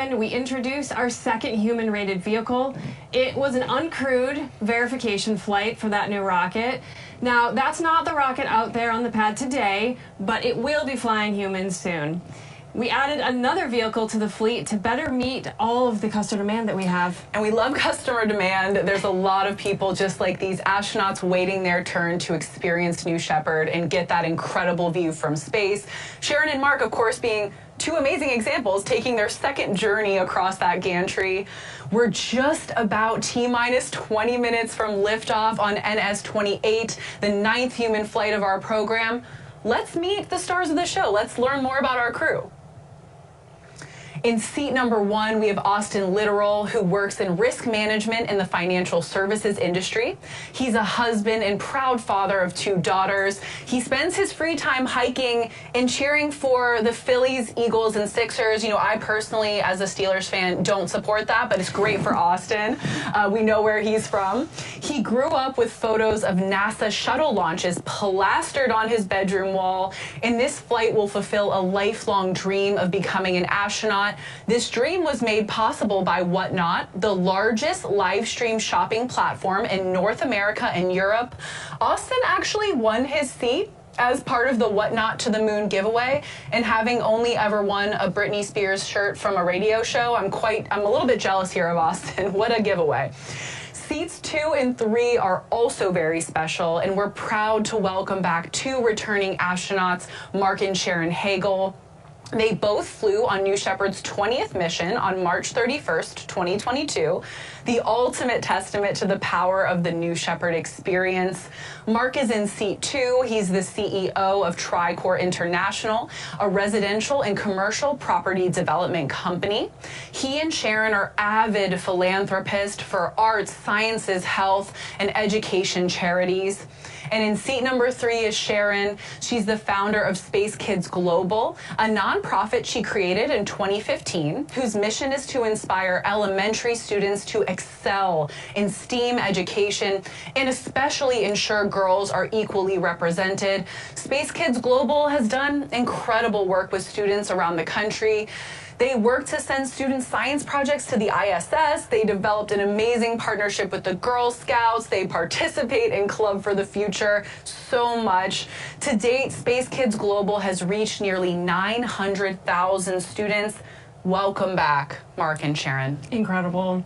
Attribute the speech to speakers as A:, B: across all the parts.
A: And we introduce our second human-rated vehicle. It was an uncrewed verification flight for that new rocket. Now, that's not the rocket out there on the pad today, but it will be flying humans soon. We added another vehicle to the fleet to better meet all of the customer demand that we have.
B: And we love customer demand. There's a lot of people just like these astronauts waiting their turn to experience New Shepard and get that incredible view from space. Sharon and Mark, of course, being two amazing examples, taking their second journey across that gantry. We're just about T-minus 20 minutes from liftoff on NS-28, the 9th human flight of our program. Let's meet the stars of the show. Let's learn more about our crew. In seat number 1, we have Austin Littoral, who works in risk management in the financial services industry. He's a husband and proud father of 2 daughters. He spends his free time hiking and cheering for the Phillies, Eagles, and Sixers. You know, I personally, as a Steelers fan, don't support that, but it's great for Austin. We know where he's from. He grew up with photos of NASA shuttle launches plastered on his bedroom wall, and this flight will fulfill a lifelong dream of becoming an astronaut. This dream was made possible by Whatnot, the largest live stream shopping platform in North America and Europe. Austin actually won his seat as part of the Whatnot to the Moon giveaway, and having only ever won a Britney Spears shirt from a radio show, I'm a little bit jealous here of Austin. What a giveaway. Seats 2 and 3 are also very special, and we're proud to welcome back 2 returning astronauts, Mark and Sharon Hagel. They both flew on New Shepard's 20th mission on March 31st, 2022, the ultimate testament to the power of the New Shepard experience. Mark is in seat 2. He's the CEO of Tricor International, a residential and commercial property development company. He and Sharon are avid philanthropists for arts, sciences, health, and education charities. And in seat number 3 is Sharon. She's the founder of Space Kids Global, a nonprofit she created in 2015, whose mission is to inspire elementary students to excel in STEAM education and especially ensure girls are equally represented. Space Kids Global has done incredible work with students around the country. They work to send student science projects to the ISS. They developed an amazing partnership with the Girl Scouts. They participate in Club for the Future. So much. To date, Space Kids Global has reached nearly 900,000 students. Welcome back, Mark and Sharon.
A: Incredible.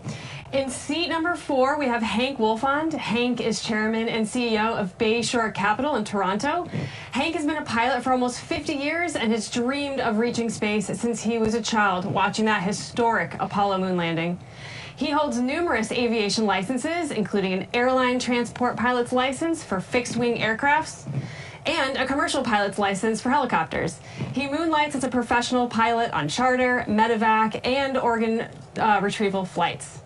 A: In seat number 4, we have Hank Wolfond. Hank is chairman and CEO of Bayshore Capital in Toronto. Hank has been a pilot for almost 50 years and has dreamed of reaching space since he was a child, watching that historic Apollo moon landing. He holds numerous aviation licenses, including an airline transport pilot's license for fixed-wing aircrafts and a commercial pilot's license for helicopters. He moonlights as a professional pilot on charter, medevac, and organ retrieval flights.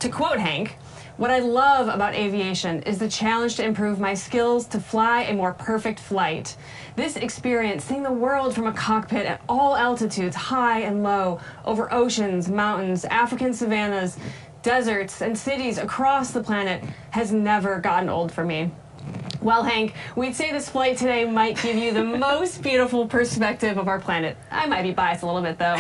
A: To quote Hank, "What I love about aviation is the challenge to improve my skills to fly a more perfect flight. This experience, seeing the world from a cockpit at all altitudes, high and low, over oceans, mountains, African savannas, deserts, and cities across the planet, has never gotten old for me." Well, Hank, we'd say this flight today might give you the most beautiful perspective of our planet. I might be biased a little bit, though.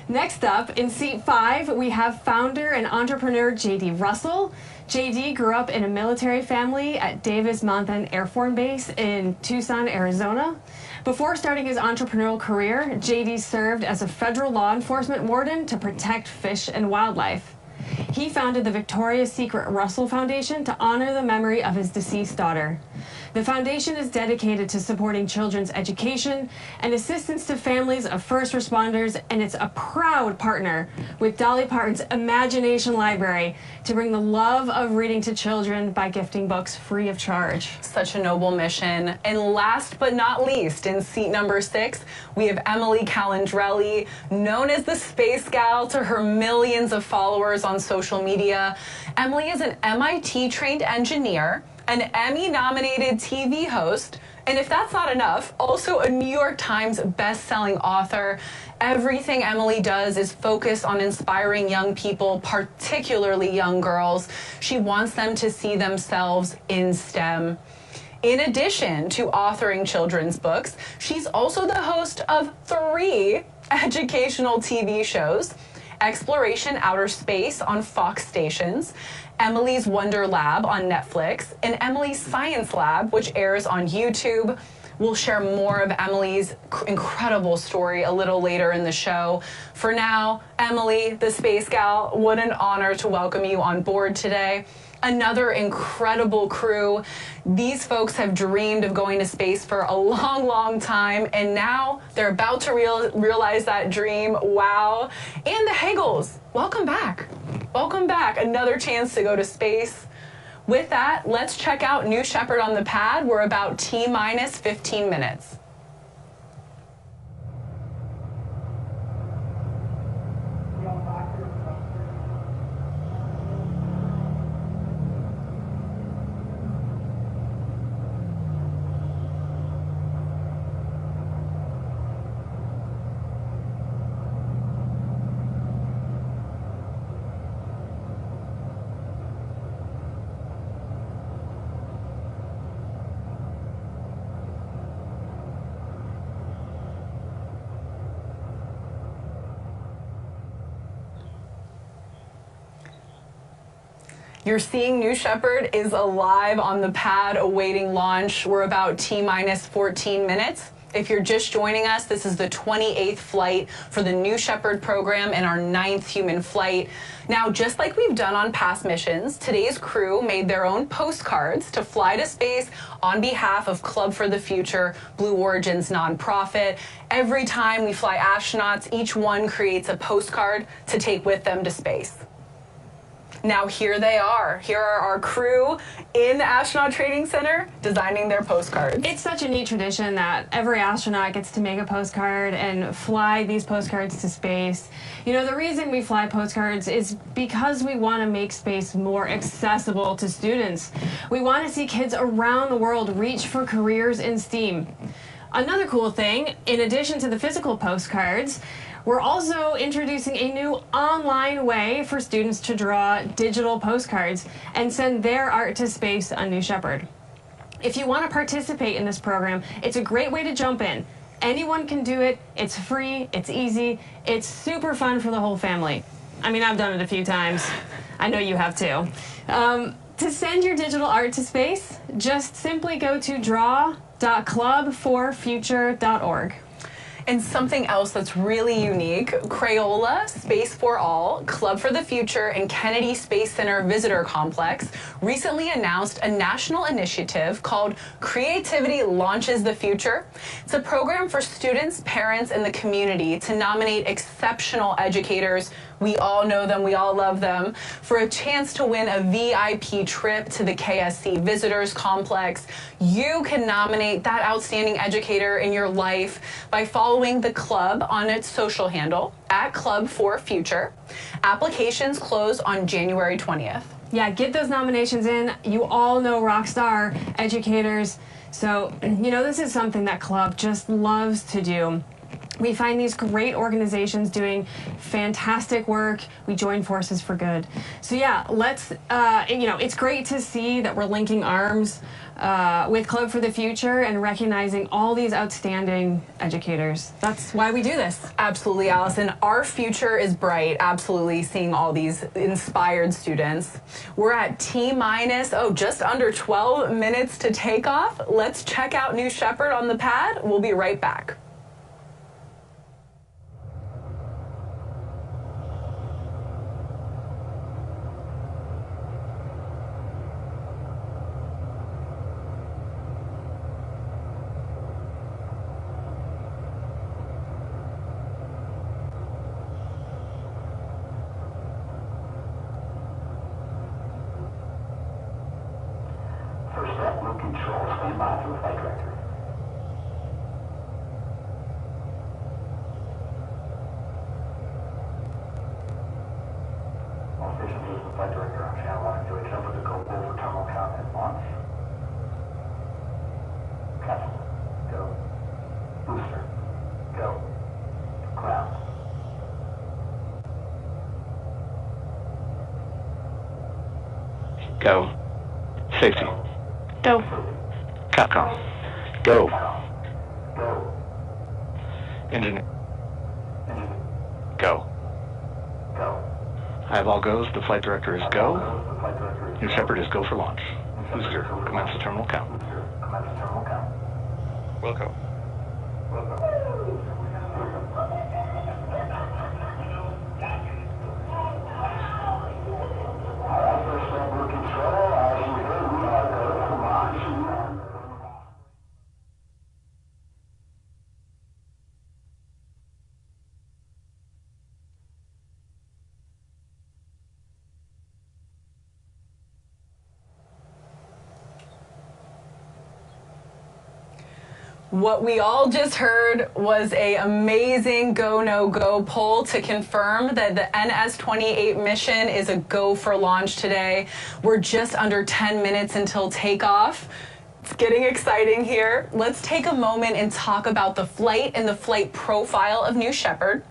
A: Next up, in seat 5, we have founder and entrepreneur J.D. Russell. J.D. grew up in a military family at Davis-Monthan Air Force Base in Tucson, Arizona. Before starting his entrepreneurial career, J.D. served as a federal law enforcement warden to protect fish and wildlife. He founded the Victoria's Secret Russell Foundation to honor the memory of his deceased daughter. The foundation is dedicated to supporting children's education and assistance to families of first responders, and it's a proud partner with Dolly Parton's Imagination Library to bring the love of reading to children by gifting books free of charge.
B: Such a noble mission. And last but not least, in seat number 6, we have Emily Calandrelli, known as the Space Gal to her millions of followers on social media. Emily is an MIT-trained engineer, an Emmy-nominated TV host, and if that's not enough, also a New York Times best-selling author. Everything Emily does is focused on inspiring young people, particularly young girls. She wants them to see themselves in STEM. In addition to authoring children's books, she's also the host of 3 educational TV shows. Exploration Outer Space on Fox stations, Emily's Wonder Lab on Netflix, and Emily's Science Lab, which airs on YouTube. We'll share more of Emily's incredible story a little later in the show. For now, Emily, the Space Gal, what an honor to welcome you on board today. Another incredible crew. These folks have dreamed of going to space for a long, long time, and now they're about to realize that dream. Wow. And the Hegels, welcome back. Welcome back. Another chance to go to space. With that, let's check out New Shepard on the pad. We're about T-minus 15 minutes. You're seeing New Shepard is alive on the pad awaiting launch. We're about T-minus 14 minutes. If you're just joining us, this is the 28th flight for the New Shepard program and our 9th human flight. Now, just like we've done on past missions, today's crew made their own postcards to fly to space on behalf of Club for the Future, Blue Origin's nonprofit. Every time we fly astronauts, each one creates a postcard to take with them to space. Now here they are. Here are our crew in the Astronaut Training Center designing their postcards.
A: It's such a neat tradition that every astronaut gets to make a postcard and fly these postcards to space. You know, the reason we fly postcards is because we want to make space more accessible to students. We want to see kids around the world reach for careers in STEAM. Another cool thing, in addition to the physical postcards, we're also introducing a new online way for students to draw digital postcards and send their art to space on New Shepard. If you want to participate in this program, it's a great way to jump in. Anyone can do it. It's free. It's easy. It's super fun for the whole family. I mean, I've done it a few times. I know you have too. To send your digital art to space, just simply go to draw.clubforfuture.org.
B: And something else that's really unique, Crayola, Space for All, Club for the Future, and Kennedy Space Center Visitor Complex recently announced a national initiative called Creativity Launches the Future. It's a program for students, parents, and the community to nominate exceptional educators. We all know them, we all love them, for a chance to win a VIP trip to the KSC Visitors Complex. You can nominate that outstanding educator in your life by following the club on its social handle, @Club4Future. Applications close on January 20th.
A: Yeah, get those nominations in. You all know rock star educators. So, you know, this is something that Club just loves to do. We find these great organizations doing fantastic work. We join forces for good. So yeah, let's, you know, it's great to see that we're linking arms with Club for the Future and recognizing all these outstanding educators. That's why we do this.
B: Absolutely, Allison. Our future is bright, absolutely, seeing all these inspired students. We're at T-minus, just under 12 minutes to take off. Let's check out New Shepard on the pad. We'll be right back.
C: Capsule, go. Booster, go. Ground.
D: Go. Safety.
A: Go.
D: Capcom. Go.
C: Go.
D: Engineer.
C: Engine.
D: Go.
C: Go.
D: I have all goes. The flight director is go. New Shepard is go for launch. Booster, commence the terminal count. Wilco.
B: What we all just heard was an amazing go, no go poll to confirm that the NS-28 mission is a go for launch today. We're just under 10 minutes until takeoff. It's getting exciting here. Let's take a moment and talk about the flight and the flight profile of New Shepard.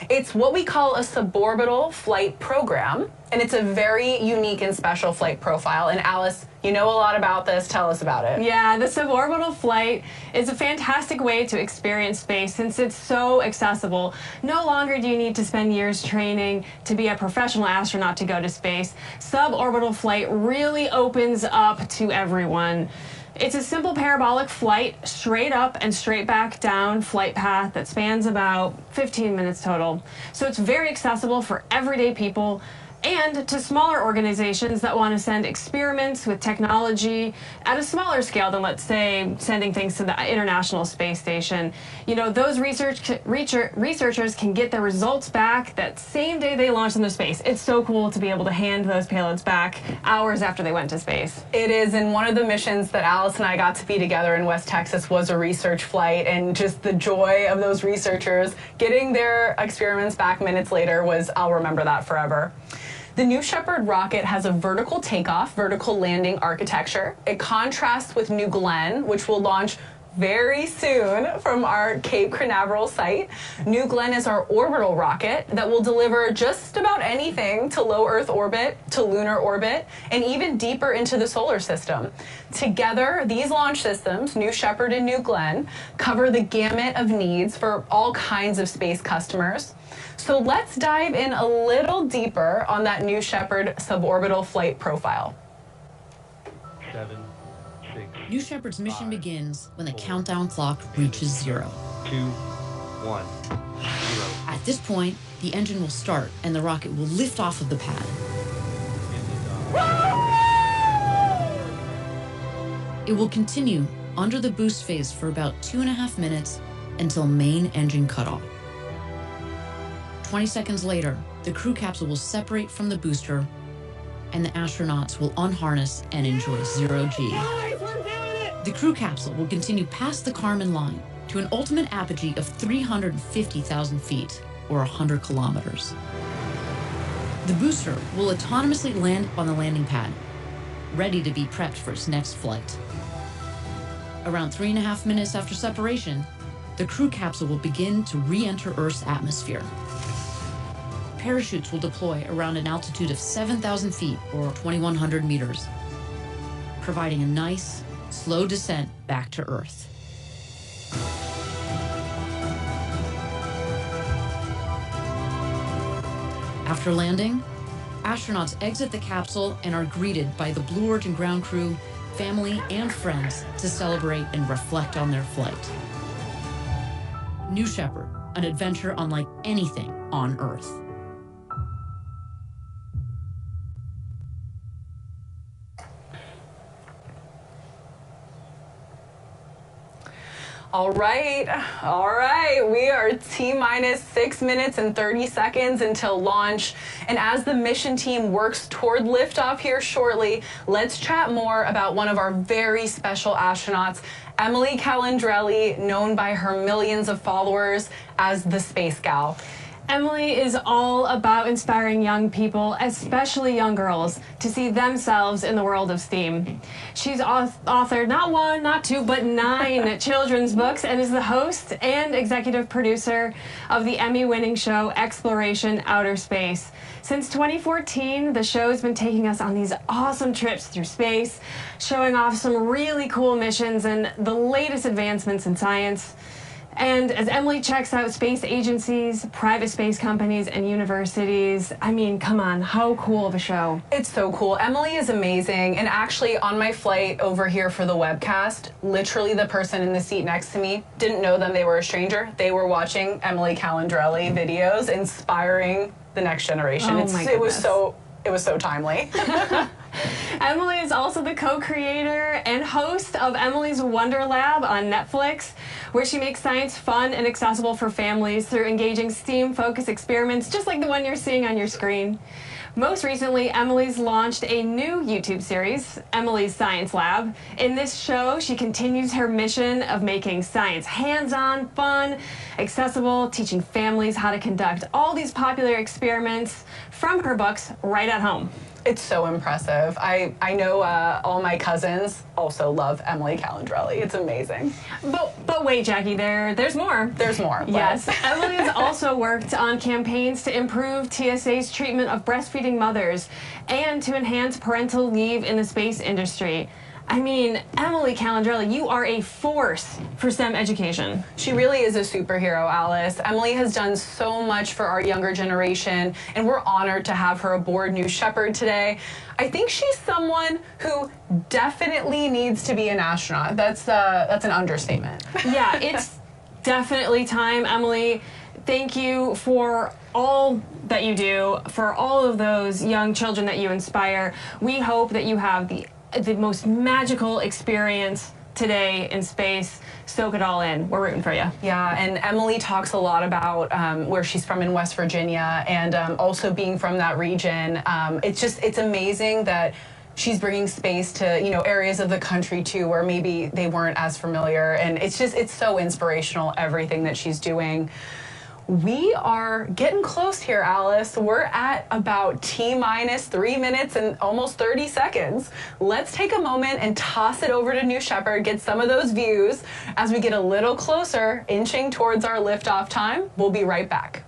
B: It's what we call a suborbital flight program, and it's a very unique and special flight profile. And Alice, you know a lot about this. Tell us about it.
A: Yeah, the suborbital flight is a fantastic way to experience space since it's so accessible. No longer do you need to spend years training to be a professional astronaut to go to space. Suborbital flight really opens up to everyone. It's a simple parabolic flight, straight up and straight back down flight path that spans about 15 minutes total. So it's very accessible for everyday people and to smaller organizations that want to send experiments with technology at a smaller scale than, let's say, sending things to the International Space Station. You know, those researchers can get their results back that same day they launch into space. It's so cool to be able to hand those payloads back hours after they went to space.
B: It is, and one of the missions that Alice and I got to be together in West Texas was a research flight, and just the joy of those researchers getting their experiments back minutes later was, I'll remember that forever. The New Shepard rocket has a vertical takeoff, vertical landing architecture. It contrasts with New Glenn, which will launch very soon from our Cape Canaveral site. New Glenn is our orbital rocket that will deliver just about anything to low Earth orbit, to lunar orbit, and even deeper into the solar system. Together, these launch systems, New Shepard and New Glenn, cover the gamut of needs for all kinds of space customers. So let's dive in a little deeper on that New Shepard suborbital flight profile.
E: 7, 6.
F: New Shepard's mission
E: 5,
F: begins when the
E: 4,
F: countdown clock reaches 0.
E: 2, 1, 0.
F: At this point, the engine will start and the rocket will lift off of the pad. It will continue under the boost phase for about 2.5 minutes until main engine cutoff. 20 seconds later, the crew capsule will separate from the booster and the astronauts will unharness and enjoy 0G. The crew capsule will continue past the Kármán line to an ultimate apogee of 350,000 feet, or 100 kilometers. The booster will autonomously land on the landing pad, ready to be prepped for its next flight. Around 3.5 minutes after separation, the crew capsule will begin to re-enter Earth's atmosphere. Parachutes will deploy around an altitude of 7,000 feet, or 2,100 meters, providing a nice, slow descent back to Earth. After landing, astronauts exit the capsule and are greeted by the Blue Origin ground crew, family, and friends to celebrate and reflect on their flight. New Shepard, an adventure unlike anything on Earth.
B: All right. We are T-minus 6 minutes and 30 seconds until launch. And as the mission team works toward liftoff here shortly, let's chat more about one of our very special astronauts, Emily Calandrelli, known by her millions of followers as the Space Gal.
A: Emily is all about inspiring young people, especially young girls, to see themselves in the world of STEAM. She's authored not 1, not 2, but 9 children's books and is the host and executive producer of the Emmy-winning show Exploration Outer Space. Since 2014, the show has been taking us on these awesome trips through space, showing off some really cool missions and the latest advancements in science. And as Emily checks out space agencies, private space companies, and universities, I mean, come on, how cool of a show.
B: It's so cool. Emily is amazing. And actually, on my flight over here for the webcast, literally the person in the seat next to me didn't know them. They were a stranger. They were watching Emily Calandrelli videos, inspiring the next generation.
A: Oh my goodness.
B: It was so timely.
A: Emily is also the co-creator and host of Emily's Wonder Lab on Netflix, where she makes science fun and accessible for families through engaging STEAM-focused experiments, just like the one you're seeing on your screen. Most recently, Emily's launched a new YouTube series, Emily's Science Lab. In this show, she continues her mission of making science hands-on, fun, accessible, teaching families how to conduct all these popular experiments from her books right at home.
B: It's so impressive. I know all my cousins also love Emily Calandrelli. It's amazing.
A: But wait, Jackie, there's more.
B: There's more. But.
A: Yes. Emily has also worked on campaigns to improve TSA's treatment of breastfeeding mothers and to enhance parental leave in the space industry. I mean, Emily Calandrelli, you are a force for STEM education.
B: She really is a superhero, Alice. Emily has done so much for our younger generation, and we're honored to have her aboard New Shepard today. I think she's someone who definitely needs to be an astronaut. That's an understatement.
A: Yeah, it's definitely time, Emily. Thank you for all that you do, for all of those young children that you inspire. We hope that you have the most magical experience today in space. Soak it all in. We're rooting for you.
B: Yeah, and Emily talks a lot about where she's from in West Virginia, and also being from that region. It's amazing that she's bringing space to areas of the country too where maybe they weren't as familiar, and it's so inspirational, everything that she's doing. We are getting close here, Alice. We're at about T-minus 3 minutes and almost 30 seconds. Let's take a moment and toss it over to New Shepard, get some of those views as we get a little closer, inching towards our liftoff time. We'll be right back.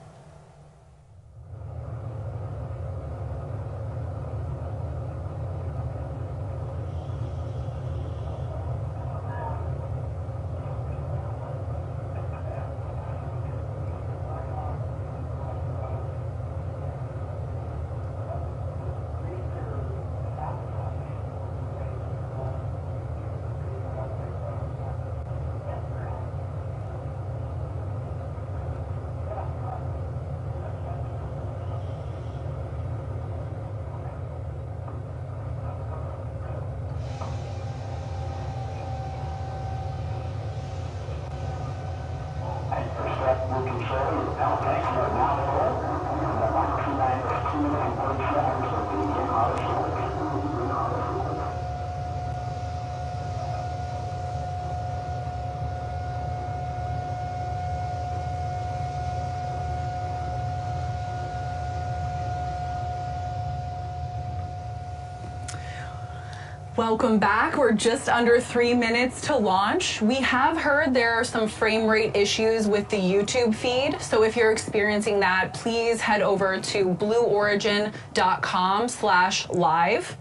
B: Welcome back. We're just under 3 minutes to launch. We have heard there are some frame rate issues with the YouTube feed, so if you're experiencing that, please head over to blueorigin.com/live.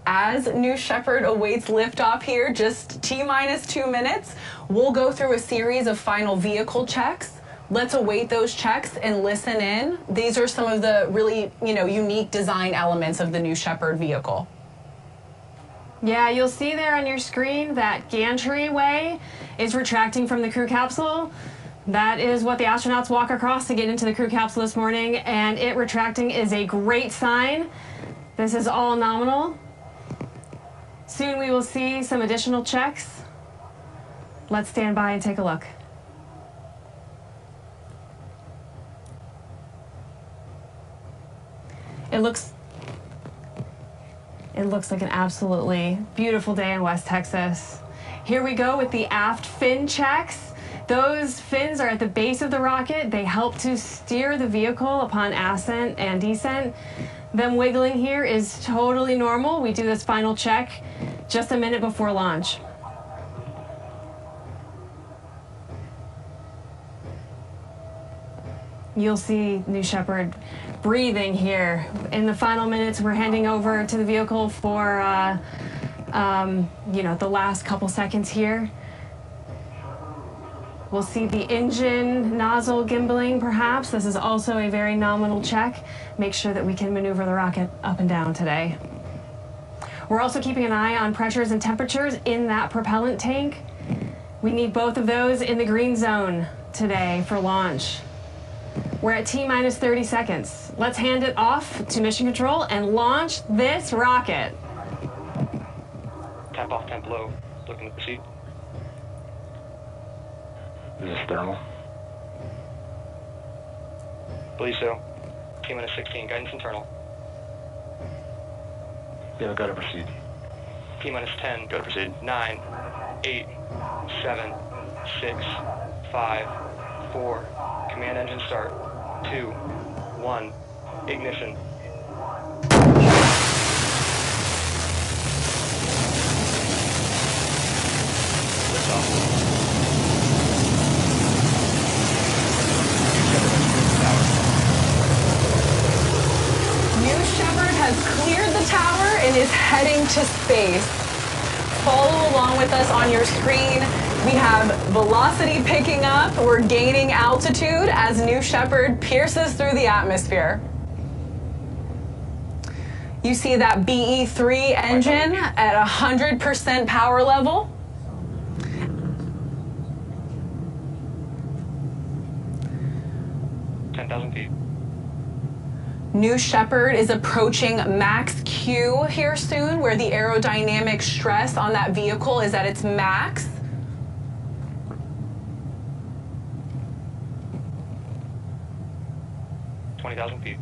B: As New Shepard awaits liftoff here, just T-minus 2 minutes, we'll go through a series of final vehicle checks. Let's await those checks and listen in. These are some of the really, unique design elements of the New Shepard vehicle.
A: Yeah, you'll see there on your screen that gantry-way is retracting from the crew capsule. That is what the astronauts walk across to get into the crew capsule this morning, and it retracting is a great sign. This is all nominal. Soon we will see some additional checks. Let's stand by and take a look. It looks like an absolutely beautiful day in West Texas. Here we go with the aft fin checks. Those fins are at the base of the rocket. They help to steer the vehicle upon ascent and descent. Them wiggling here is totally normal. We do this final check just a minute before launch. You'll see New Shepard breathing here. In the final minutes, we're handing over to the vehicle for, the last couple seconds here. We'll see the engine nozzle gimbaling, perhaps. This is also a very nominal check. Make sure that we can maneuver the rocket up and down today. We're also keeping an eye on pressures and temperatures in that propellant tank. We need both of those in the green zone today for launch. We're at T-minus 30 seconds. Let's hand it off to mission control and launch this rocket.
D: Tap off, temp low. Looking to proceed. Is this thermal? Believe so. T-minus 16, guidance internal. Yeah, go to proceed. T-minus 10, go to proceed. 9, 8, 7, 6, 5, 4. Command engine start. 2, 1, ignition. Liftoff.
B: New Shepard has cleared the tower and is heading to space. Follow along with us on your screen. We have velocity picking up. We're gaining altitude as New Shepard pierces through the atmosphere. You see that BE-3 engine at 100% power level.
D: Feet.
B: New Shepard is approaching max Q here soon, where the aerodynamic stress on that vehicle is at its max.
D: Feet.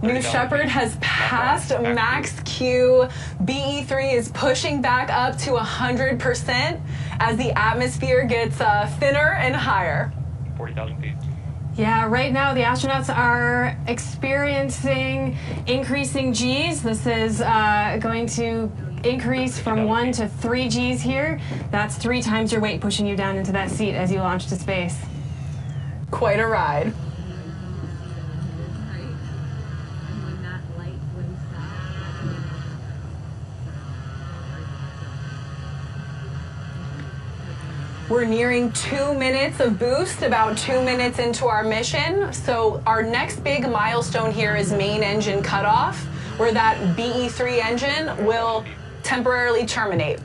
B: New Shepard has passed max Q. BE-3 is pushing back up to 100% as the atmosphere gets thinner and higher.
D: 40,000 feet.
A: Yeah, right now the astronauts are experiencing increasing Gs. This is going to increase from 1 to 3 Gs here. That's 3 times your weight pushing you down into that seat as you launch to space.
B: Quite a ride. We're nearing 2 minutes of boost, about 2 minutes into our mission. So our next big milestone here is main engine cutoff, where that BE-3 engine will temporarily terminate.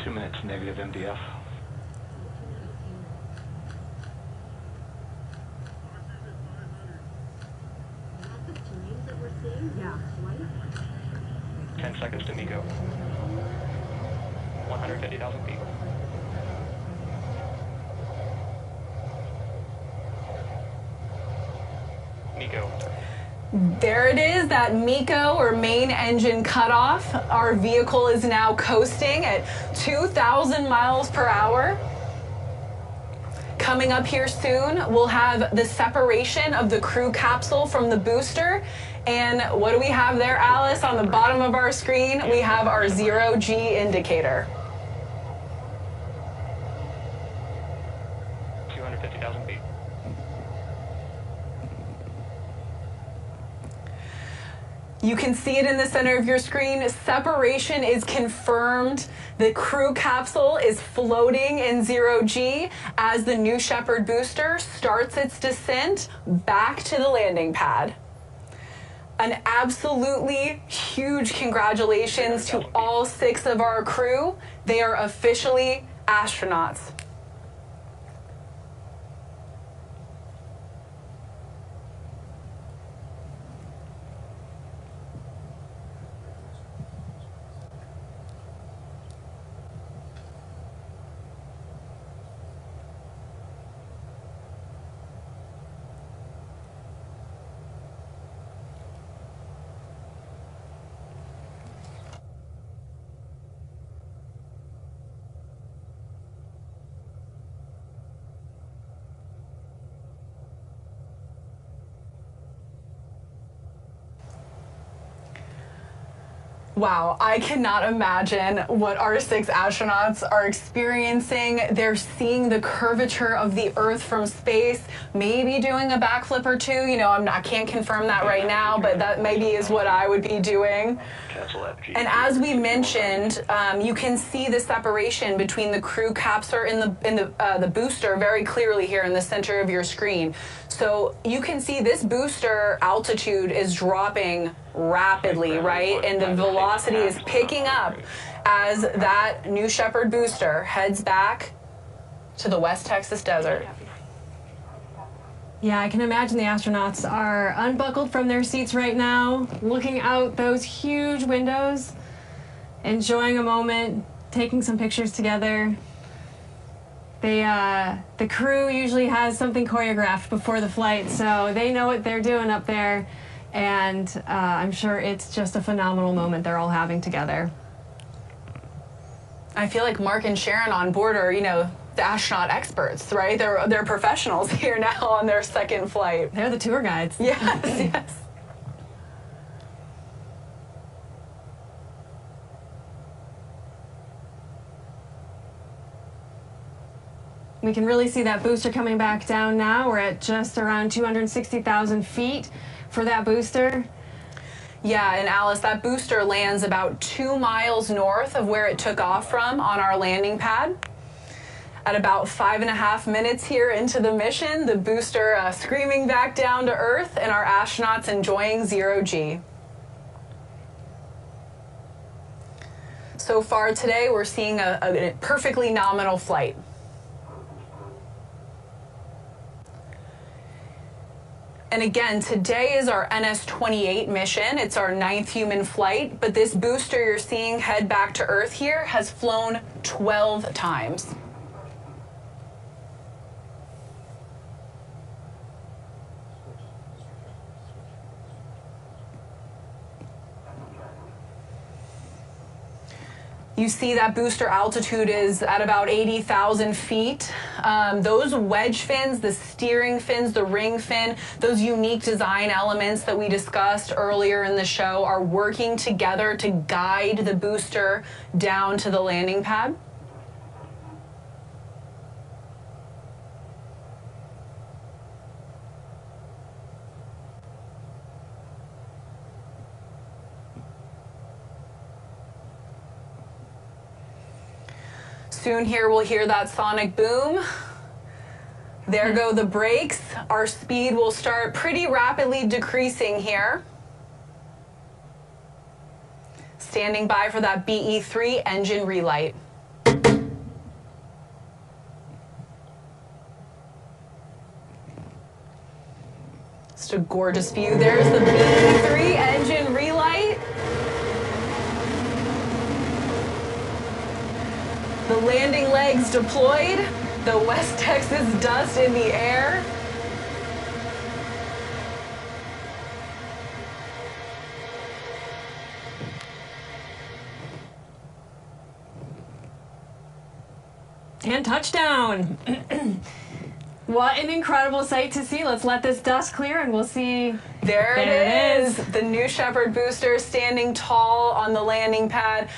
D: 2 minutes negative MDF.
G: Yeah.
D: 10 seconds to MECO. 150,000 feet. MECO.
B: There it is, that MECO, or main engine cutoff. Our vehicle is now coasting at 2,000 miles per hour. Coming up here soon, we'll have the separation of the crew capsule from the booster. And what do we have there, Alice? On the bottom of our screen, we have our 0G indicator.
D: 250,000 feet.
B: You can see it in the center of your screen. Separation is confirmed. The crew capsule is floating in 0G as the New Shepard booster starts its descent back to the landing pad. An absolutely huge congratulations to all 6 of our crew. They are officially astronauts. Wow, I cannot imagine what our 6 astronauts are experiencing. They're seeing the curvature of the Earth from space, maybe doing a backflip or two. You know, I can't confirm that right now, but that maybe is what I would be doing. And as we mentioned, you can see the separation between the crew capsule and the booster very clearly here in the center of your screen. So you can see this booster altitude is dropping rapidly, right? And the velocity is picking up as that New Shepard booster heads back to the West Texas desert.
A: Yeah, I can imagine the astronauts are unbuckled from their seats right now, looking out those huge windows, enjoying a moment, taking some pictures together. The crew usually has something choreographed before the flight, so they know what they're doing up there, and I'm sure it's just a phenomenal moment they're all having together.
B: I feel like Mark and Sharon on board are, you know, the astronaut experts, right? They're professionals here now on their second flight.
A: They're the tour guides.
B: Yes, yes.
A: We can really see that booster coming back down now. We're at just around 260,000 feet for that booster.
B: Yeah, and Alice, that booster lands about 2 miles north of where it took off from on our landing pad. At about 5.5 minutes here into the mission, the booster screaming back down to Earth and our astronauts enjoying 0G. So far today, we're seeing a perfectly nominal flight. And again, today is our NS-28 mission. It's our 9th human flight, but this booster you're seeing head back to Earth here has flown 12 times. You see that booster altitude is at about 80,000 feet. Those wedge fins, the steering fins, the ring fin, those unique design elements that we discussed earlier in the show are working together to guide the booster down to the landing pad. Soon here we'll hear that sonic boom. There go the brakes. Our speed will start pretty rapidly decreasing here. Standing by for that BE-3 engine relight. Just a gorgeous view. There's the BE-3 engine relight. The landing legs deployed, the West Texas dust in the air.
A: And touchdown. What an incredible sight to see. Let's let this dust clear and we'll see.
B: There it is. The New Shepard booster standing tall on the landing pad.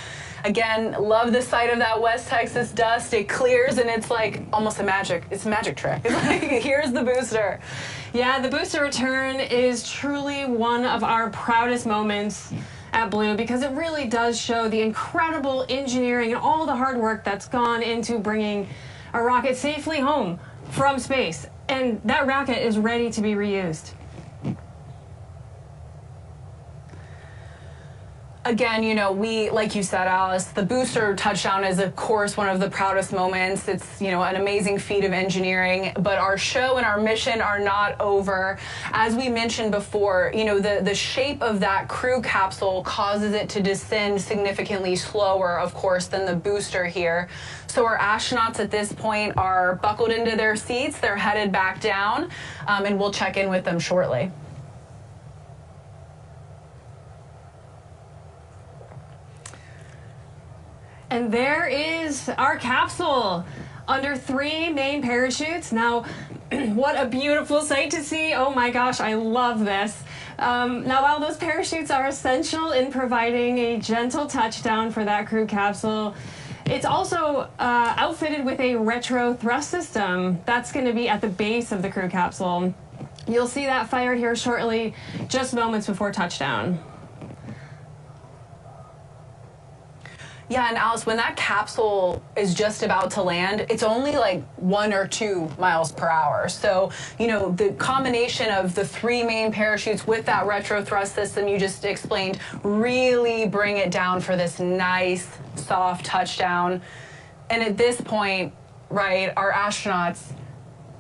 B: Again, love the sight of that West Texas dust. It clears and it's like almost it's a magic trick. It's like, here's the booster.
A: Yeah, the booster return is truly one of our proudest moments at Blue because it really does show the incredible engineering and all the hard work that's gone into bringing a rocket safely home from space. And that rocket is ready to be reused.
B: Again, you know, like you said, Alice, the booster touchdown is, of course, one of the proudest moments. It's, you know, an amazing feat of engineering, but our show and our mission are not over. As we mentioned before, you know, the shape of that crew capsule causes it to descend significantly slower, of course, than the booster here. So our astronauts at this point are buckled into their seats. They're headed back down, and we'll check in with them shortly.
A: And there is our capsule under 3 main parachutes. Now, what a beautiful sight to see. Oh my gosh, I love this. Now, while those parachutes are essential in providing a gentle touchdown for that crew capsule, it's also outfitted with a retro thrust system. That's going to be at the base of the crew capsule. You'll see that fire here shortly, just moments before touchdown.
B: Yeah, and Alice, when that capsule is just about to land, it's only like 1 or 2 miles per hour. So, you know, the combination of the 3 main parachutes with that retro thrust system you just explained really bring it down for this nice, soft touchdown. And at this point, right, our astronauts,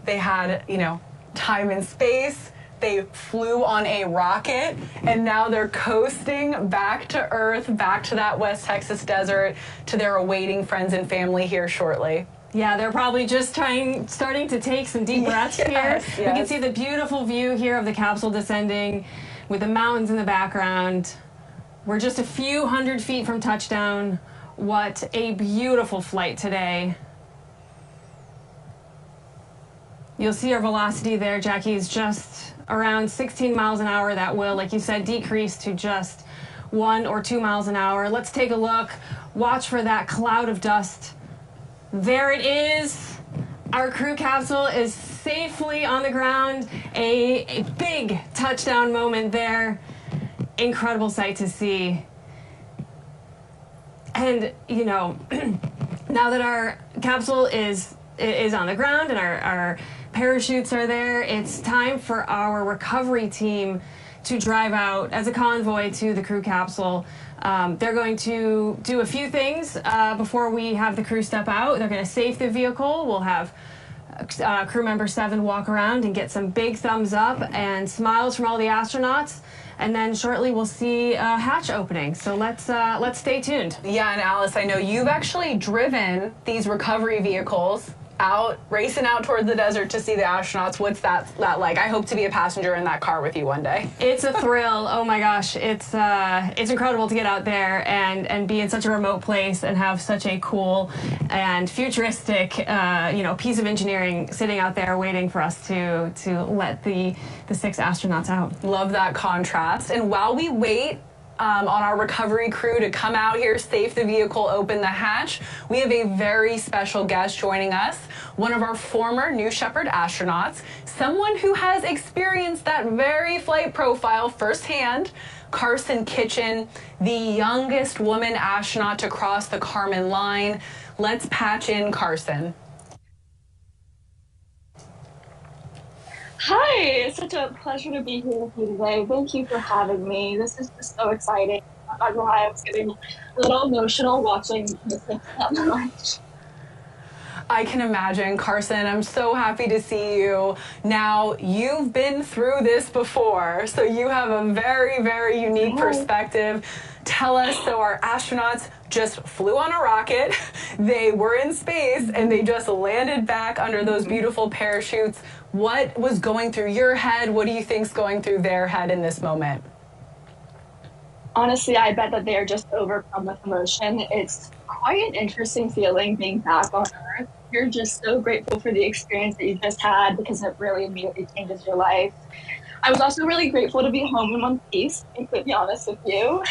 B: they had, you know, time and space. They flew on a rocket, and now they're coasting back to Earth, back to that West Texas desert, to their awaiting friends and family here shortly.
A: Yeah, they're probably just starting to take some deep breaths here.
B: Yes.
A: We can see the beautiful view here of the capsule descending with the mountains in the background. We're just a few hundred feet from touchdown. What a beautiful flight today. You'll see our velocity there, Jackie, is just around 16 miles an hour. That will, like you said, decrease to just 1 or 2 miles an hour. Let's take a look. Watch for that cloud of dust. There it is. Our crew capsule is safely on the ground. A big touchdown moment there. Incredible sight to see. And, you know, now that our capsule is on the ground and our parachutes are there, it's time for our recovery team to drive out as a convoy to the crew capsule. They're going to do a few things before we have the crew step out. They're going to safe the vehicle. We'll have crew member 7 walk around and get some big thumbs up and smiles from all the astronauts. And then shortly we'll see a hatch opening. So let's stay tuned.
B: Yeah, and Alice, I know you've actually driven these recovery vehicles racing out towards the desert to see the astronauts. What's that like? I hope to be a passenger in that car with you one day.
A: It's a thrill. Oh my gosh, it's incredible to get out there and be in such a remote place and have such a cool and futuristic piece of engineering sitting out there waiting for us to let the 6 astronauts out.
B: Love that contrast. And while we wait on our recovery crew to come out here, safe the vehicle, open the hatch, we have a very special guest joining us, one of our former New Shepard astronauts, someone who has experienced that very flight profile firsthand, Carson Kitchen, the youngest woman astronaut to cross the Kármán line. Let's patch in Carson.
G: Hi, it's such a pleasure to be here with you today. Thank you for having me. This is just so exciting. I'm not gonna lie, I was getting a little emotional watching this that much.
B: I can imagine, Carson. I'm so happy to see you. Now, you've been through this before, so you have a very, very unique perspective. Tell us, so our astronauts just flew on a rocket, they were in space, and they just landed back under those beautiful parachutes. What was going through your head? What do you think's going through their head in this moment?
G: Honestly, I bet that they're just overcome with emotion. It's quite an interesting feeling being back on Earth. You're just so grateful for the experience that you just had because it really immediately changes your life. I was also really grateful to be home in one piece, to be completely honest with you.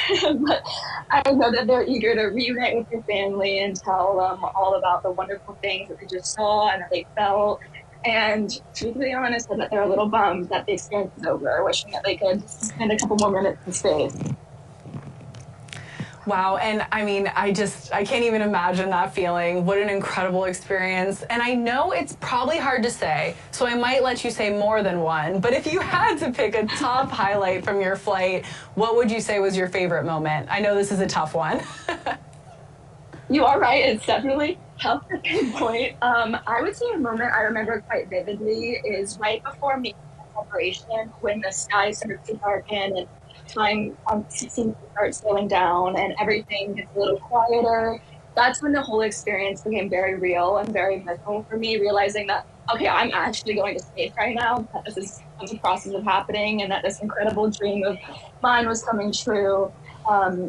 G: But I know that they're eager to reunite with your family and tell them all about the wonderful things that they just saw and that they felt. And to be honest, I bet they're a little bummed that the experience is over, wishing that they could spend a couple more minutes in space.
B: Wow, and I mean, I can't even imagine that feeling. What an incredible experience. And I know it's probably hard to say, so I might let you say more than one, but if you had to pick a top highlight from your flight, what would you say was your favorite moment? I know this is a tough one.
G: You are right, it's definitely tough to pinpoint. I would say a moment I remember quite vividly is right before meeting separation, when the sky starts to darken and time seems to start slowing down and everything gets a little quieter. That's when the whole experience became very real and very mental for me, realizing that, okay, I'm actually going to space right now, that this is the process of happening and that this incredible dream of mine was coming true.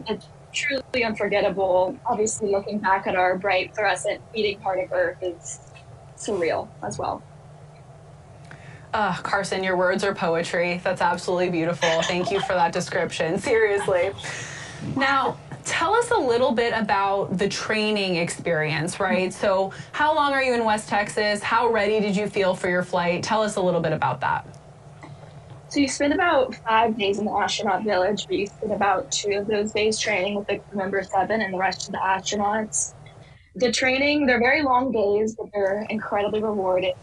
G: It's truly unforgettable. Obviously, looking back at our bright fluorescent beating heart of Earth is surreal as well.
B: Carson, your words are poetry. That's absolutely beautiful. Thank you for that description. Seriously. Now, tell us a little bit about the training experience, right? So how long are you in West Texas? How ready did you feel for your flight? Tell us a little bit about that.
G: So you spend about 5 days in the astronaut village, but you spend about 2 of those days training with the crew member 7 and the rest of the astronauts. The training, they're very long days, but they're incredibly rewarding.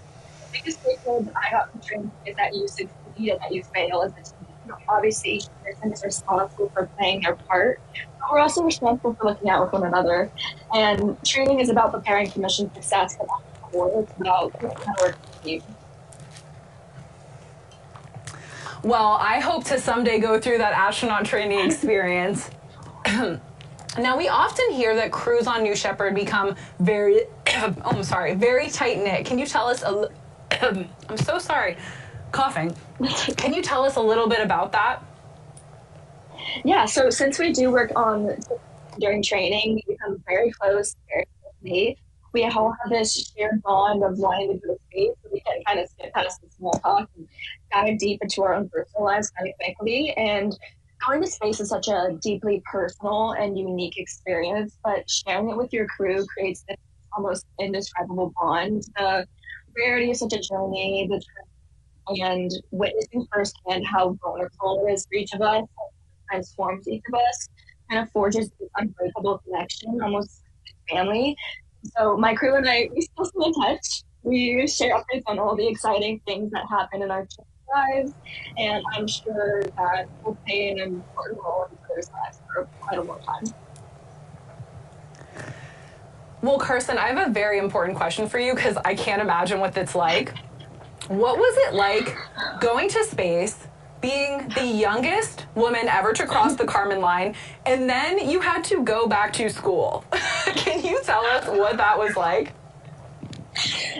G: The biggest takeaway I got from training is that you succeed and that you fail as a team. Obviously, each person is responsible for playing their part, but we're also responsible for looking out with one another. And training is about preparing for mission success, but at the core, it's about working team.
B: Well, I hope to someday go through that astronaut training experience. Now, we often hear that crews on New Shepard become very tight-knit. Can you tell us I'm so sorry, coughing. Can you tell us a little bit about that?
G: Yeah, so since we do work on during training, we become very close, very closely. We all have this shared bond of wanting to go to space, so we can kind of skip past the small talk and dive deep into our own personal lives kind of quickly. And going to space is such a deeply personal and unique experience, but sharing it with your crew creates this almost indescribable bond. The rarity of such a journey, and witnessing firsthand how vulnerable it is for each of us, transforms each of us, kind of forges this unbreakable connection, almost like family. So my crew and I, we still stay in touch. We share updates on all the exciting things that happen in our lives, and I'm sure that we'll play an important role in each other's lives for quite a long time.
B: Well, Carson, I have a very important question for you because I can't imagine what it's like. What was it like going to space, being the youngest woman ever to cross the Kármán line, and then you had to go back to school? Can you tell us what that was like?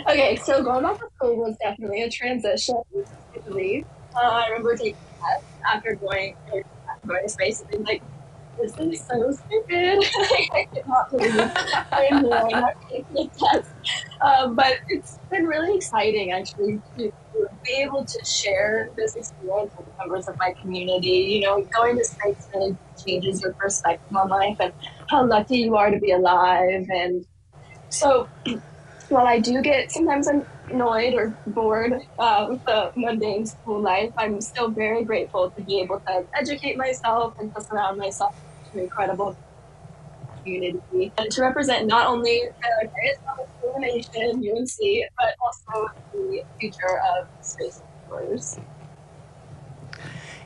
G: Okay, so going back to school was definitely a transition, I believe. I remember taking a test after going to space and being like, this is so stupid. I cannot believe I'm not taking a test. But it's been really exciting, actually, to be able to share this experience with members of my community. You know, going to space really changes your perspective on life and how lucky you are to be alive. And so while I do get, sometimes I'm annoyed or bored with the mundane school life, I'm still very grateful to be able to educate myself and to surround myself with an incredible community and to represent not only the greatest public school in the nation, UNC, but also the future of space explorers.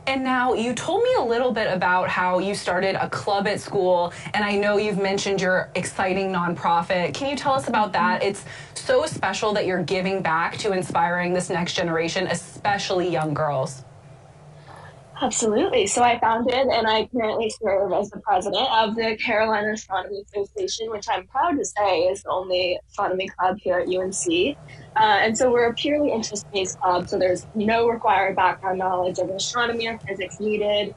B: And now you told me a little bit about how you started a club at school, and I know you've mentioned your exciting nonprofit. Can you tell us about that? It's so special that you're giving back to inspiring this next generation, especially young girls.
G: Absolutely. So I founded and I currently serve as the president of the Carolina Astronomy Association, which I'm proud to say is the only astronomy club here at UNC. And so we're a purely interest-based club, so there's no required background knowledge of astronomy or physics needed.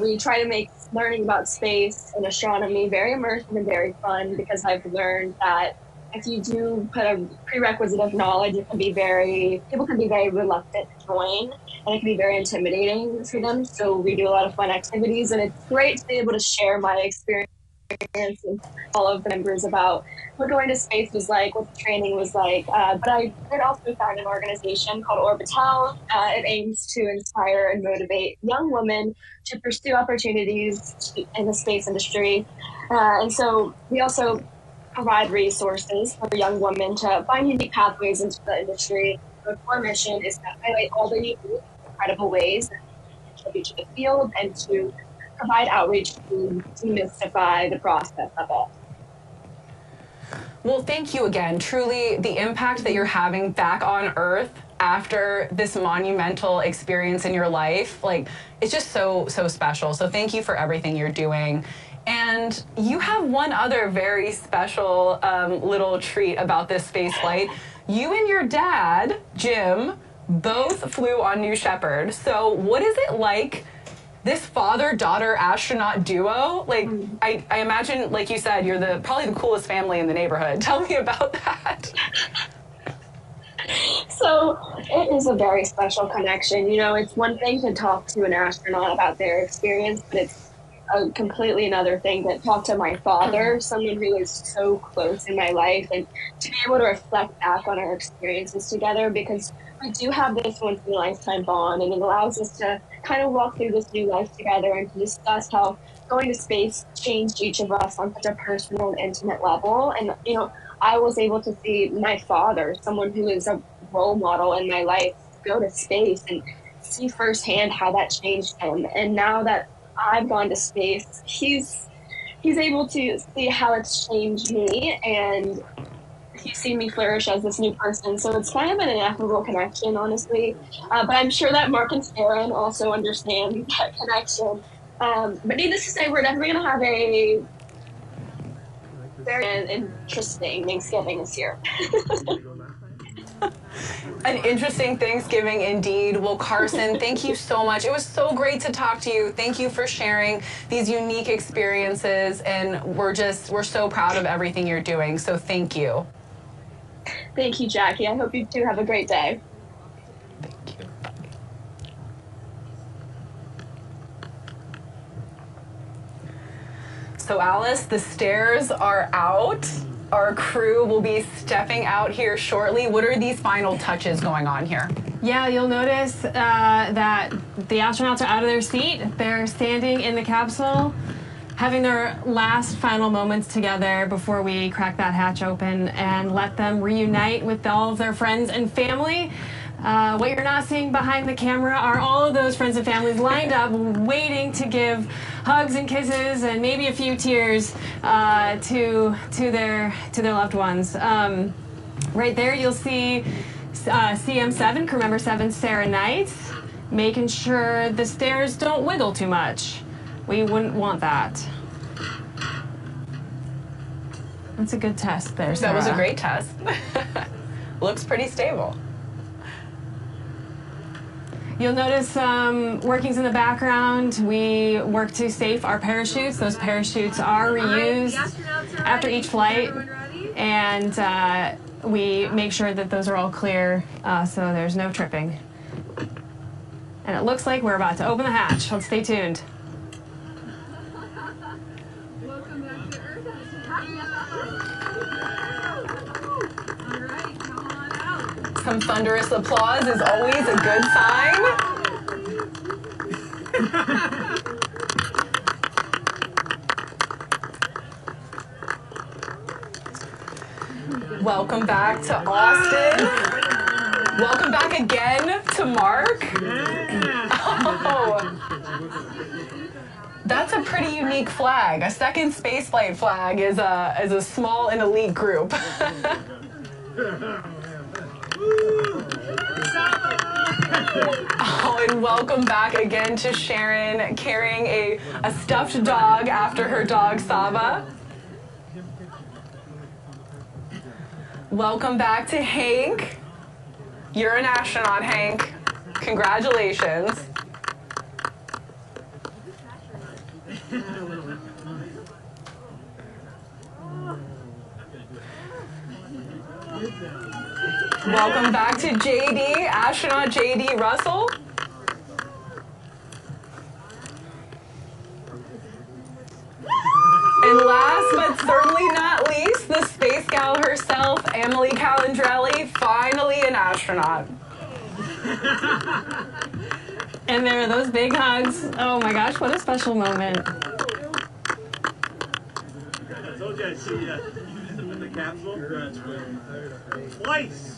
G: We try to make learning about space and astronomy very immersive and very fun, because I've learned that if you do put a prerequisite of knowledge, people can be very reluctant to join, and it can be very intimidating for them. So we do a lot of fun activities, and it's great to be able to share my experience with all of the members about what going to space was like, what the training was like. But I did also found an organization called Orbital. It aims to inspire and motivate young women to pursue opportunities in the space industry. And so we also provide resources for young women to find unique pathways into the industry. Our core mission is to highlight all the unique, incredible ways that contribute to the field and to provide outreach to demystify the process of it.
B: Well, thank you again. Truly, the impact that you're having back on Earth after this monumental experience in your life, like, it's just so special. So thank you for everything you're doing. And you have one other very special little treat about this space flight. You and your dad, Jim, both flew on New Shepard. So what is it like, this father-daughter astronaut duo? Like, I imagine, like you said, you're probably the coolest family in the neighborhood. Tell me about that.
G: So So it is a very special connection. You know, it's one thing to talk to an astronaut about their experience, but it's a completely another thing to talk to my father, someone who is so close in my life, and to be able to reflect back on our experiences together, because we do have this once in a lifetime bond, and it allows us to kind of walk through this new life together and to discuss how going to space changed each of us on such a personal and intimate level. And, you know, I was able to see my father, someone who is a role model in my life, go to space and see firsthand how that changed him. And now that I've gone to space, he's able to see how it's changed me, and he's seen me flourish as this new person. So it's kind of an ineffable connection, honestly. But I'm sure that Mark and Sharon also understand that connection. But needless to say, we're definitely going to have a very interesting Thanksgiving this year.
B: An interesting Thanksgiving indeed. Well, Carson, thank you so much. It was so great to talk to you. Thank you for sharing these unique experiences, and we're so proud of everything you're doing. So thank you.
G: Thank you, Jackie. I hope you too have a great day.
B: Thank you. So Alice, the stairs are out. Our crew will be stepping out here shortly. What are these final touches going on here?
A: Yeah, you'll notice that the astronauts are out of their seat. They're standing in the capsule, having their last final moments together before we crack that hatch open and let them reunite with all of their friends and family. What you're not seeing behind the camera are all of those friends and families lined up waiting to give hugs and kisses and maybe a few tears to their loved ones. Right there you'll see CM7, crew member 7, Sarah Knight, making sure the stairs don't wiggle too much. We wouldn't want that. That's a good test there, Sarah.
B: That was a great test. Looks pretty stable.
A: You'll notice workings in the background. We work to safe our parachutes. Those parachutes are reused after each flight, and we make sure that those are all clear so there's no tripping. And it looks like we're about to open the hatch. Let's stay tuned.
H: Welcome back to Earth. All right, come on out.
B: Some thunderous applause is always a good sign. Welcome back to Austin. Welcome back again to Mark. Oh, that's a pretty unique flag. A second spaceflight flag is a small and elite group. Oh, and welcome back again to Sharon, carrying a stuffed dog after her dog Saba. Welcome back to Hank. You're an astronaut, Hank. Congratulations. Welcome back to JD, astronaut JD Russell. And last but certainly not least, the space gal herself, Emily Calandrelli, finally an astronaut.
A: And there are those big hugs. Oh my gosh, what a special moment.
I: I told you I'd see you in the capsule. Twice!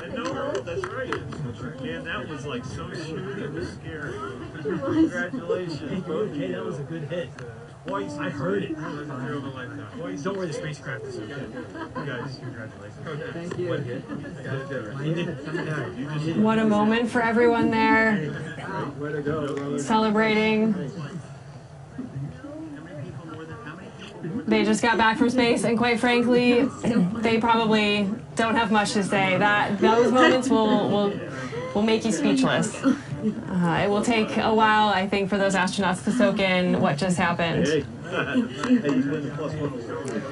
I: And no, that's right. Man, that was like so smooth, it was scary. Congratulations.
E: Hey, that was a good hit.
I: Twice.
E: I heard it.
I: Twice.
E: Don't worry, the spacecraft is okay.
I: You guys, congratulations.
E: Thank you.
A: What a moment for everyone there,
I: Way to go.
A: celebrating. They just got back from space, and quite frankly, they probably don't have much to say. Those moments will make you speechless. It will take a while, I think, for those astronauts to soak in what just happened.
I: Hey.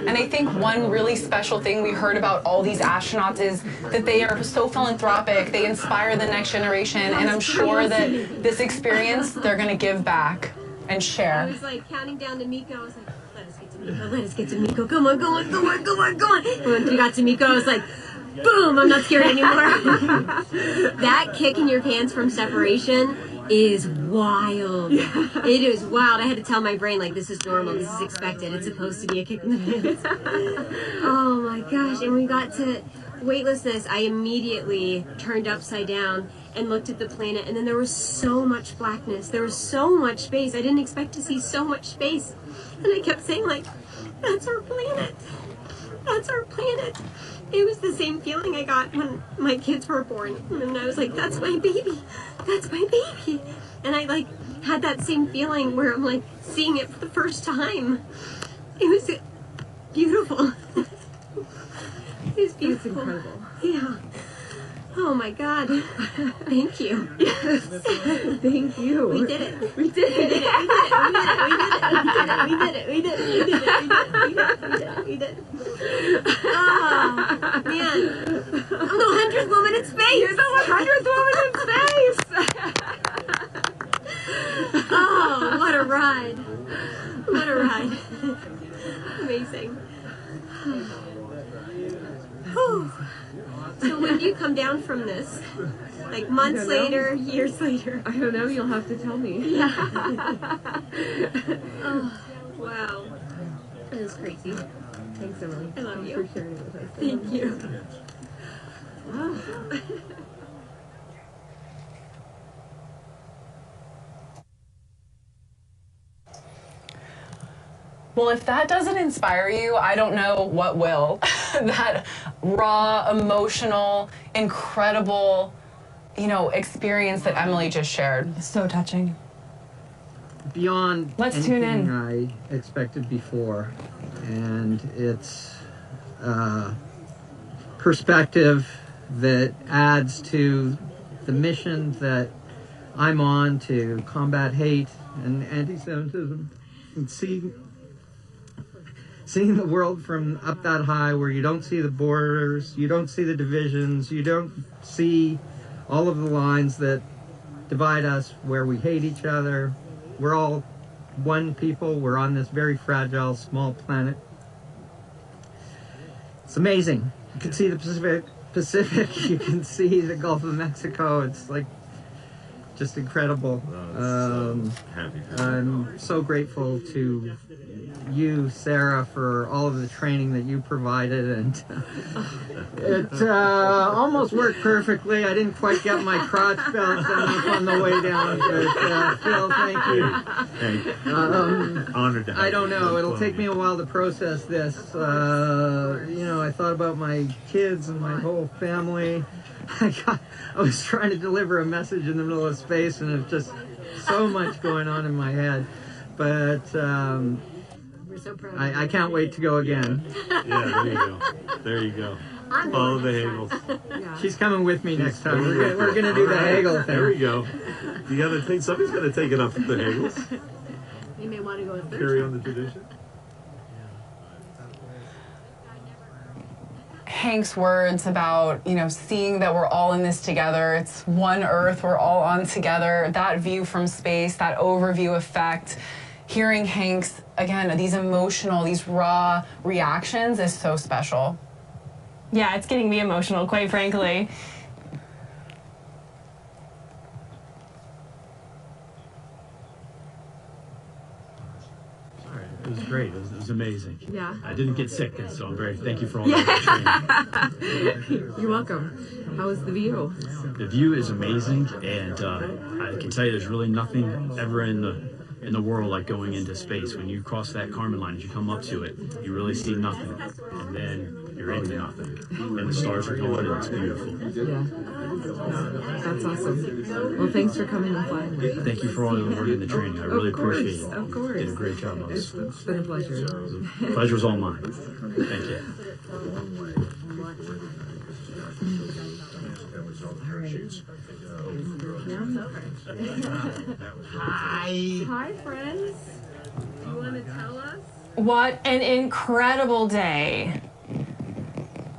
B: And I think one really special thing we heard about all these astronauts is that they are so philanthropic. They inspire the next generation, and I'm sure that this experience they're going to give back and share.
J: I was like counting down to Miko. I was like, let us get to Miko. Let us get to Miko. Come on, come on, come on, come on, come on. And once we got to Miko, I was like, boom, I'm not scared anymore. That kick in your pants from separation is wild. Yeah. It is wild. I had to tell my brain, like, this is normal, this is expected, it's supposed to be a kick in the pants. Oh my gosh. And we got to weightlessness. I immediately turned upside down and looked at the planet, and then there was so much blackness. There was so much space. I didn't expect to see so much space. And I kept saying, like, that's our planet. That's our planet. It was the same feeling I got when my kids were born. And I was like, that's my baby. That's my baby. And I like had that same feeling where I'm like seeing it for the first time. It was beautiful. It was beautiful. It's incredible. Yeah. Oh my God. Thank you. Yes. Thank you. We did it. We did it. We did it. We did it. We did it. We did it. We did it. We did it. We did it. We did it. We did it. Oh, man. I'm the 100th woman in space. You're the 100th woman in space. Oh, what a ride. What a ride. Amazing. Whew. So when do you come down from this? Like months later, years later?
H: I don't know. You'll have to tell me.
J: Yeah. Oh, wow. That was crazy.
H: Thanks, Emily.
J: I love you.
H: Thanks for sharing it with us.
J: Thank you. Oh.
B: Well, if that doesn't inspire you, I don't know what will. That raw, emotional, incredible, experience that Emily just shared.
A: So touching.
K: Beyond
A: Let's tune in.
K: anything I expected before, and it's perspective that adds to the mission that I'm on to combat hate and anti-Semitism, and seeing the world from up that high where you don't see the borders, you don't see the divisions, you don't see all of the lines that divide us, where we hate each other. We're all one people. We're on this very fragile, small planet. It's amazing. You can see the Pacific. You can see the Gulf of Mexico. It's like just incredible. I'm so grateful to you, Sarah, for all of the training that you provided, and it almost worked perfectly. I didn't quite get my crotch belt on the way down, but Phil, thank you.
I: Honored to have
K: I don't
I: you.
K: know. It'll take me a while to process this. I thought about my kids and my whole family. I was trying to deliver a message in the middle of space, and it's just so much going on in my head. But
J: We're so proud.
K: I can't wait to go again.
I: Yeah, there you go. There you go. Follow the Hagels.
J: Yeah.
K: She's coming with me next time. We're gonna do the Hagel thing.
I: There we go. You gotta think somebody's gonna take it up with the Hagels.
J: You may want to go a third
I: Carry
J: time.
I: on the tradition.
B: Hank's words about, seeing that we're all in this together. It's one Earth, we're all on together. That view from space, that overview effect, hearing Hank's, again, these emotional, these raw reactions is so special.
A: Yeah, it's getting me emotional, quite frankly.
E: It was great. It was amazing.
J: Yeah.
E: I didn't get sick, so I'm very thank you for all that training.
H: You're welcome. How was the view?
E: The view is amazing, and I can tell you, there's really nothing ever in the world like going into space. When you cross that Kármán line, as you come up to it, you really see nothing, and then you're into nothing, and the stars are going, and it's beautiful.
H: Yeah. That's awesome. Well, thanks for coming and flying with us.
E: Thank you for all the work and the training. I really appreciate it.
H: Of course.
E: Did a great job on this.
H: It's been a pleasure.
E: The pleasure's all mine. Thank you.
K: Hi.
J: Hi, friends.
H: Do you want to tell us?
A: What an incredible day.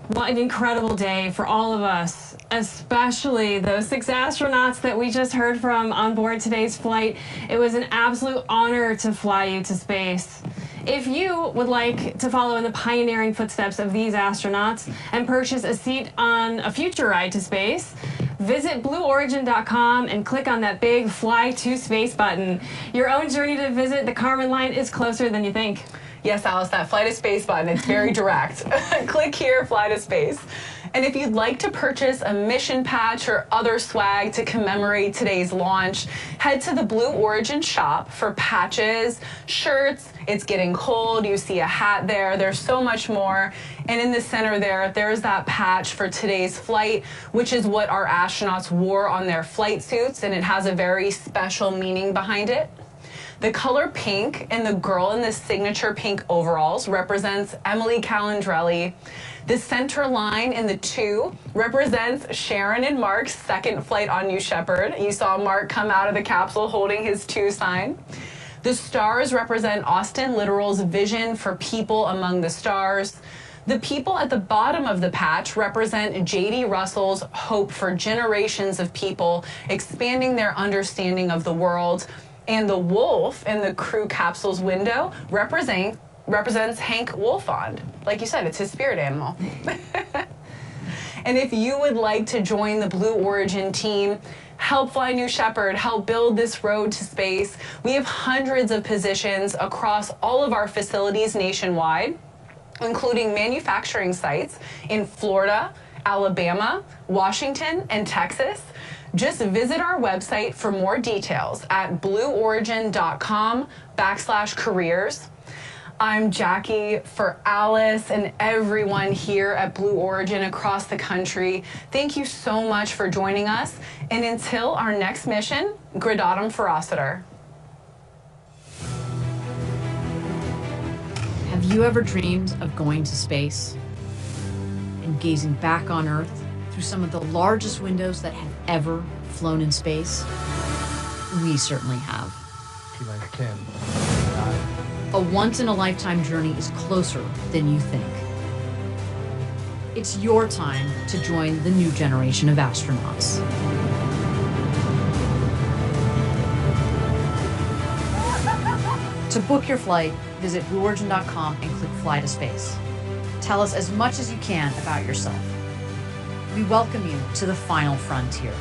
A: What an incredible day for all of us, especially those 6 astronauts that we just heard from on board today's flight. It was an absolute honor to fly you to space. If you would like to follow in the pioneering footsteps of these astronauts and purchase a seat on a future ride to space, visit blueorigin.com and click on that big Fly to Space button. Your own journey to visit the Kármán line is closer than you think.
B: Yes, Alice, that Fly to Space button, it's very direct. Click here, Fly to Space. And if you'd like to purchase a mission patch or other swag to commemorate today's launch, head to the Blue Origin shop for patches, shirts. It's getting cold. You see a hat there. There's so much more. And in the center there's that patch for today's flight, which is what our astronauts wore on their flight suits, and it has a very special meaning behind it. The color pink and the girl in the signature pink overalls represents Emily Calandrelli. The center line in the 2 represents Sharon and Mark's second flight on New Shepard. You saw Mark come out of the capsule holding his 2 sign. The stars represent Austin Littoral's vision for people among the stars. The people at the bottom of the patch represent J.D. Russell's hope for generations of people expanding their understanding of the world. And the wolf in the crew capsule's window represents Hank Wolfond. Like you said, it's his spirit animal. And if you would like to join the Blue Origin team, help fly New Shepard, help build this road to space, we have hundreds of positions across all of our facilities nationwide, including manufacturing sites in Florida, Alabama, Washington, and Texas. Just visit our website for more details at blueorigin.com/careers. I'm Jackie for Alice and everyone here at Blue Origin across the country. Thank you so much for joining us. And until our next mission, Gradatum Ferociter.
F: Have you ever dreamed of going to space and gazing back on Earth through some of the largest windows that have ever flown in space? We certainly have. A once-in-a-lifetime journey is closer than you think. It's your time to join the new generation of astronauts. To book your flight, visit blueorigin.com and click Fly to Space. Tell us as much as you can about yourself. We welcome you to the final frontier.